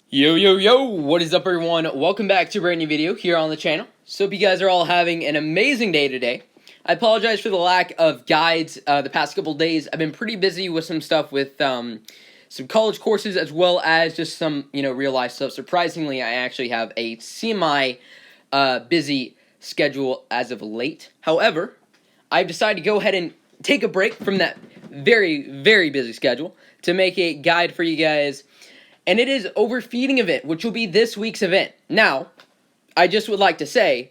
Yo, what is up everyone? Welcome back to a brand new video here on the channel. So hope you guys are all having an amazing day today. I apologize for the lack of guides the past couple days. I've been pretty busy with some stuff with some college courses as well as just some, real life stuff. Surprisingly, I actually have a busy schedule as of late. However, I've decided to go ahead and take a break from that very busy schedule to make a guide for you guys. And it is overfeeding event, which will be this week's event. Now, I just would like to say,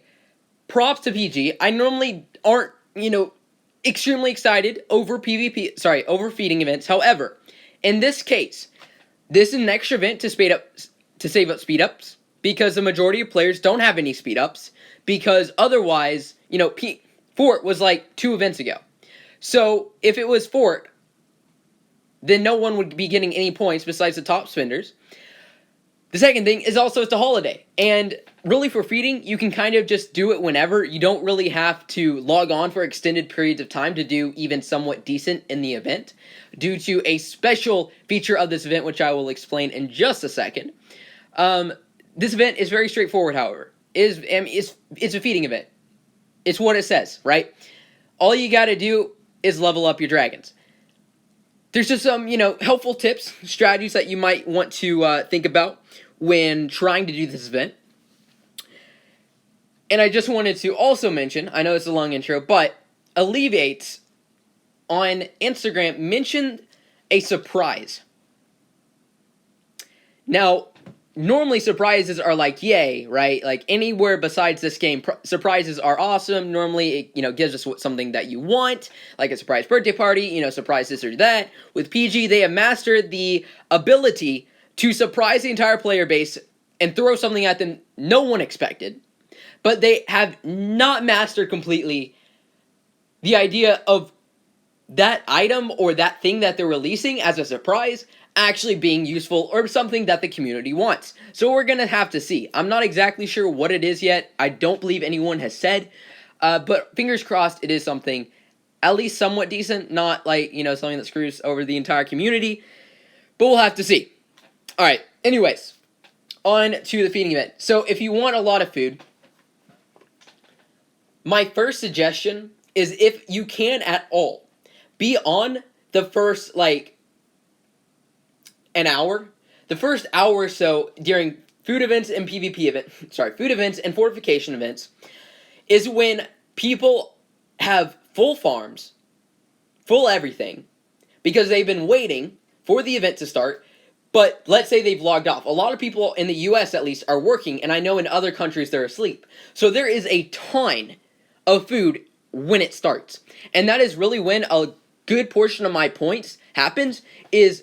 props to PG. I normally aren't, extremely excited over overfeeding events. However, in this case, this is an extra event to save up speed ups because the majority of players don't have any speed ups because otherwise, Fort was like 2 events ago. So if it was Fort, then no one would be getting any points besides the top spenders. The second thing is also it's a holiday. And really for feeding, you can kind of just do it whenever. You don't really have to log on for extended periods of time to do even somewhat decent in the event due to a special feature of this event, which I will explain in just a second. This event is very straightforward, however. It's a feeding event. It's what it says, right? All you got to do is level up your dragons. There's just some, helpful tips, strategies that you might want to think about when trying to do this event. And I just wanted to also mention, I know it's a long intro, but Alleviates on Instagram mentioned a surprise. Now, normally surprises are like, yay, right? Like anywhere besides this game, surprises are awesome. Normally, it, gives us something that you want, like a surprise birthday party, surprise this or that. With PG, they have mastered the ability to surprise the entire player base and throw something at them no one expected. But they have not mastered completely the idea of that item or that thing that they're releasing as a surprise actually being useful or something that the community wants. So we're going to have to see. I'm not exactly sure what it is yet. I don't believe anyone has said. But fingers crossed it is something at least somewhat decent. Not like, something that screws over the entire community. But we'll have to see. Alright, anyways. On to the feeding event. So if you want a lot of food, my first suggestion is if you can at all, be on the first, an hour. The first hour or so during food events and food events and fortification events is when people have full farms, full everything, because they've been waiting for the event to start, but let's say they've logged off. A lot of people in the US at least are working, and I know in other countries they're asleep. So there is a ton of food when it starts. And that is really when a good portion of my points happens is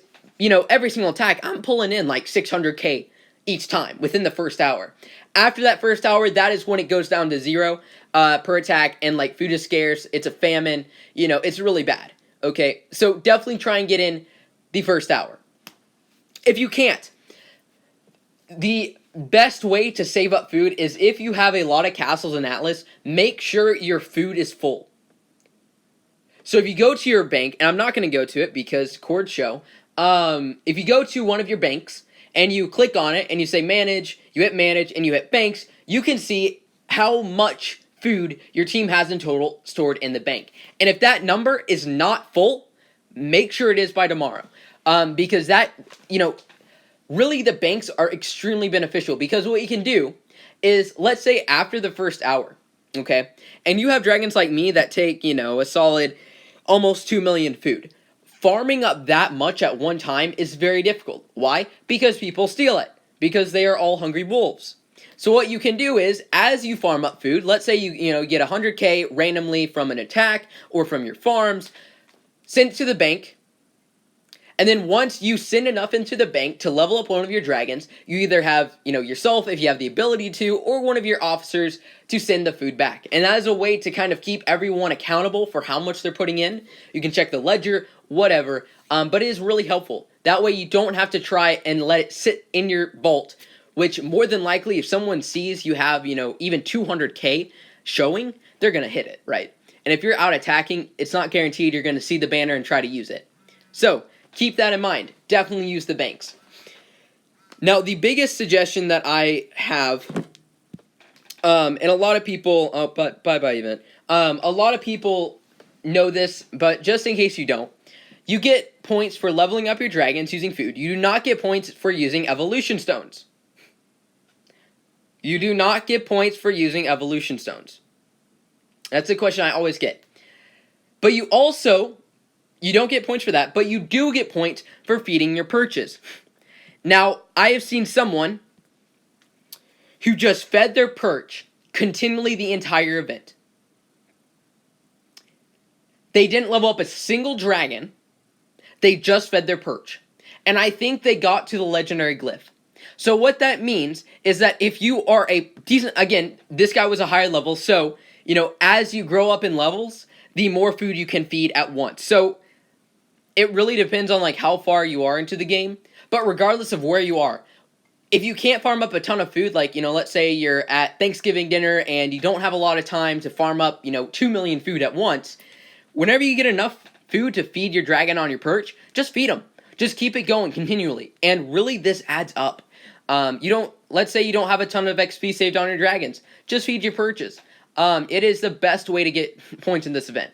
every single attack, I'm pulling in like 600k each time within the first hour. After that first hour, that is when it goes down to 0 per attack, and like food is scarce, it's a famine, it's really bad, okay? So definitely try and get in the first hour. If you can't, the best way to save up food is if you have a lot of castles in Atlas, make sure your food is full. So if you go to your bank, and I'm not going to go to it because Cord show, if you go to one of your banks and you click on it and you say manage, you hit manage and you hit banks, you can see how much food your team has in total stored in the bank. And if that number is not full, make sure it is by tomorrow. Because that, really the banks are extremely beneficial because what you can do is, let's say after the first hour, okay, and you have dragons like me that take, a solid almost 2 million food. Farming up that much at one time is very difficult. Why? Because people steal it. Because they are all hungry wolves. So what you can do is, as you farm up food, let's say you get 100k randomly from an attack or from your farms, send it to the bank. And then once you send enough into the bank to level up one of your dragons, you either have, yourself, if you have the ability to, or one of your officers to send the food back. And that is a way to kind of keep everyone accountable for how much they're putting in. You can check the ledger, whatever, but it is really helpful. That way you don't have to try and let it sit in your vault, which more than likely, if someone sees you have, even 200k showing, they're going to hit it, right? And if you're out attacking, it's not guaranteed you're going to see the banner and try to use it. So keep that in mind. Definitely use the banks. Now, the biggest suggestion that I have, and a lot of people, bye-bye event. A lot of people know this, but just in case you don't, you get points for leveling up your dragons using food. You do not get points for using evolution stones. You do not get points for using evolution stones. That's a question I always get. But you don't get points for that, but you do get points for feeding your perches. Now, I have seen someone who just fed their perch continually the entire event. They didn't level up a single dragon. They just fed their perch. And I think they got to the legendary glyph. So what that means is that if you are a decent, again, this guy was a higher level, so, as you grow up in levels, the more food you can feed at once. So it really depends on how far you are into the game. But regardless of where you are, if you can't farm up a ton of food, let's say you're at Thanksgiving dinner and you don't have a lot of time to farm up, 2 million food at once, whenever you get enough food to feed your dragon on your perch, just feed them. Just keep it going continually. And really, this adds up. Let's say you don't have a ton of XP saved on your dragons. Just feed your perches. It is the best way to get points in this event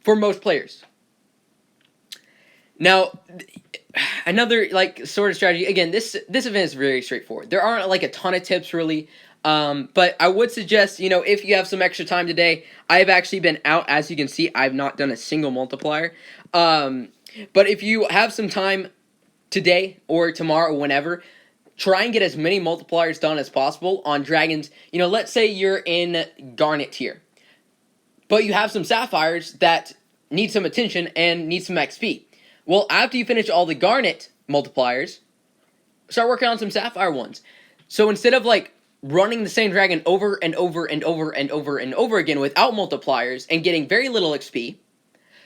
for most players. Now, another sort of strategy. Again, this event is very straightforward. There aren't a ton of tips really. But I would suggest, if you have some extra time today, I have actually been out, as you can see, I've not done a single multiplier. But if you have some time today or tomorrow or whenever, try and get as many multipliers done as possible on dragons. Let's say you're in Garnet tier, but you have some Sapphires that need some attention and need some XP. Well, after you finish all the Garnet multipliers, start working on some Sapphire ones. So instead of running the same dragon over and over and over and over and over again without multipliers and getting very little XP,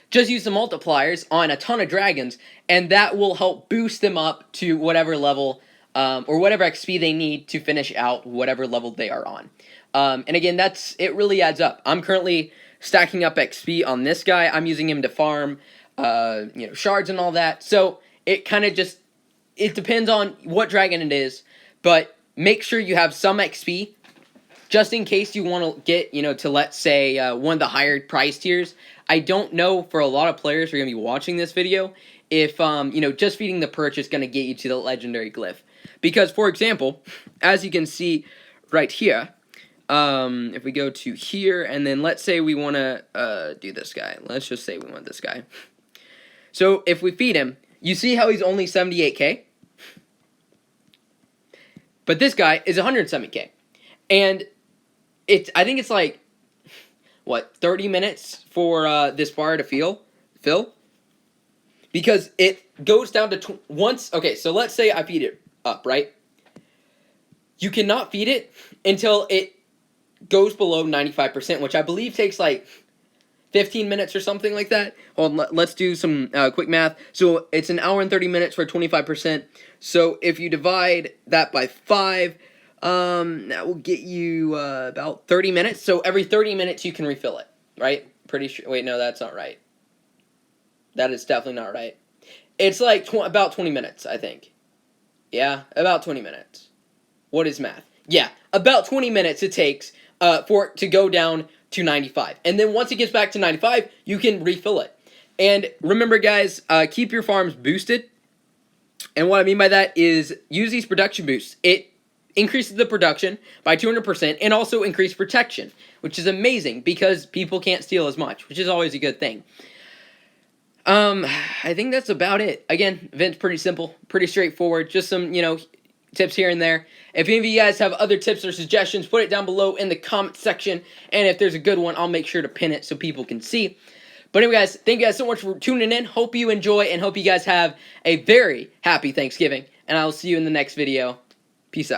just use the multipliers on a ton of dragons, and that will help boost them up to whatever level or whatever XP they need to finish out whatever level they are on. And again, it really adds up. I'm currently stacking up XP on this guy. I'm using him to farm shards and all that. So it kind of it depends on what dragon it is, but make sure you have some XP just in case you want to get, to let's say one of the higher price tiers. I don't know for a lot of players who are going to be watching this video if, just feeding the perch is going to get you to the legendary glyph. Because, for example, as you can see right here, if we go to here and then let's say we want to do this guy. Let's just say we want this guy. So if we feed him, you see how he's only 78k? But this guy is 170k. And I think it's 30 minutes for this bar to fill? Because it goes down to okay, so let's say I feed it up, right? You cannot feed it until it goes below 95%, which I believe takes 15 minutes or something like that. Hold on, let's do some quick math. So it's an hour and 30 minutes for 25%. So if you divide that by 5, that will get you about 30 minutes. So every 30 minutes you can refill it, right? Pretty sure. Wait, no, that's not right. That is definitely not right. It's about 20 minutes, I think. Yeah, about 20 minutes. What is math? Yeah, about 20 minutes it takes for it to go down to 95. And then once it gets back to 95, you can refill it. And remember, guys, keep your farms boosted. And what I mean by that is use these production boosts. It increases the production by 200% and also increase protection, which is amazing because people can't steal as much, which is always a good thing. I think that's about it. Again, event's pretty simple, pretty straightforward. Just some, tips here and there. If any of you guys have other tips or suggestions, put it down below in the comment section. And if there's a good one, I'll make sure to pin it so people can see. But anyway, guys, thank you guys so much for tuning in. Hope you enjoy and hope you guys have a very happy Thanksgiving. And I will see you in the next video. Peace out.